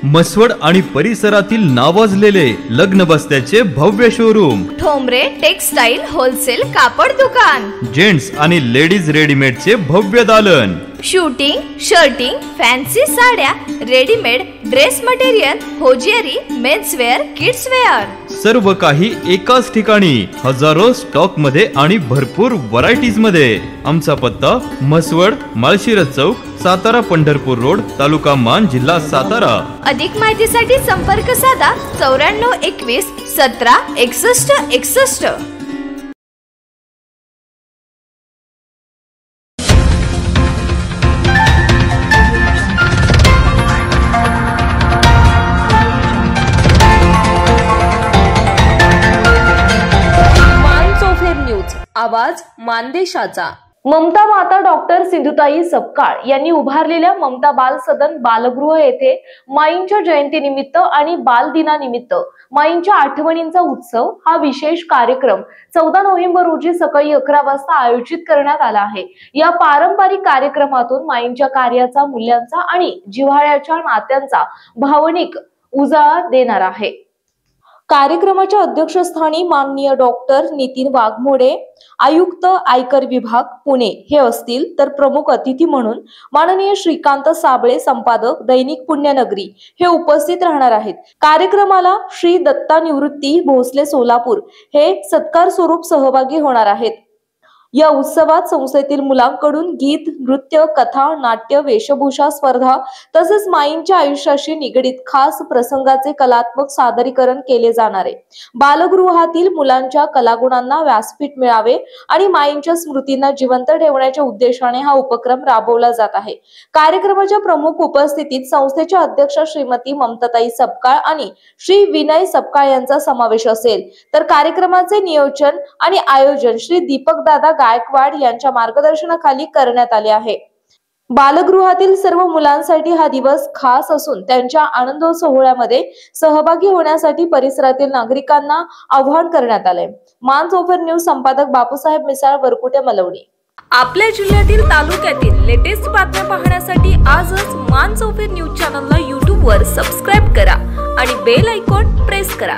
मसवड आणि परिसरातील नावाजलेले लग्न बस्त्याचे भव्य शोरूम, ठोंबरे टेक्सटाईल होलसेल कापड दुकान, जेंट्स आणि लेडीज रेडीमेडचे भव्य दालन, शूटिंग, शर्टिंग, फॅन्सी साड्या, readymade dress material, hosiery, menswear, kidswear, सर्व काही एकाच ठिकाणी, हजारो स्टॉक मध्ये आणि भरपूर व्हरायटीज मध्ये। आमचा पत्ता मसवड, माळशिरस चौक, सातारा पंढरपूर रोड, तालुका मान, जिल्हा सातारा। अधिक माहितीसाठी संपर्क साधा 94 21 17 61 61। आवाज मानदेशाचा। ममता माता डॉक्टर सिंधुताई सपकाळ यांनी उभारलेल्या ममता बाल सदन बालगृह येथे माईंच्या जयंतीनिमित्त आणि बाल दिनानिमित्त माईंच्या आठवणींचा उत्सव हा विशेष कार्यक्रम 14 नोव्हेंबर रोजी सकाळी 11 वाजता आयोजित करण्यात आला आहे। या पारंपरिक कार्यक्रमातून माईंच्या कार्याचा, मूल्यांचा आणि जिव्हाळ्याच्या नात्यांचा भावनिक उजाळा देणार आहे। कार्यक्रमाच्या अध्यक्षस्थानी माननीय डॉक्टर नितीन वाघमोडे, आयुक्त आयकर विभाग पुणे हे असतील, तर प्रमुख अतिथी म्हणून माननीय श्रीकांत साबळे, संपादक दैनिक पुण्यनगरी हे उपस्थित राहणार आहेत। कार्यक्रमाला श्री दत्ता निवृत्ती भोसले सोलापूर हे सत्कार स्वरूप सहभागी होणार आहेत। या उत्सवात संस्थेतील मुलांकडून गीत, नृत्य, कथा, नाट्य, वेशभूषा स्पर्धा तसेच माईंच्या आयुष्याशी निगडीत खास प्रसंगाचे कलात्मक सादरीकरण केले जाणार आहे। बालगृहातील मुलांच्या कलागुणांना व्यासपीठ मिळावे आणि माईंच्या स्मृतींना जिवंत ठेवण्याच्या उद्देशाने हा उपक्रम राबवला जात आहे। कार्यक्रमाच्या प्रमुख उपस्थितीत संस्थेच्या अध्यक्ष श्रीमती ममताताई सपकाळ आणि श्री विनय सपकाळ यांचा समावेश असेल, तर कार्यक्रमाचे नियोजन आणि आयोजन श्री दीपक दादा गायकवाड यांच्या मार्गदर्शनाखाली करण्यात आले आहे। बालगृहातील सर्व मुलांसाठी हा दिवस खास असून त्यांच्या आनंद सोहळ्यामध्ये सहभागी होण्यासाठी परिसरातील नागरिकांना आवाहन करण्यात आले। मानसोफर न्यूज संपादक बापूसाहेब मिसाळ, वरकुटे, मलवणी। आपल्या जिल्ह्यातील, तालुक्यातील लेटेस्ट बातम्या पाहण्यासाठी आजच मानसोफर न्यूज चॅनलला YouTube वर सबस्क्राइब करा आणि बेल आयकॉन प्रेस करा।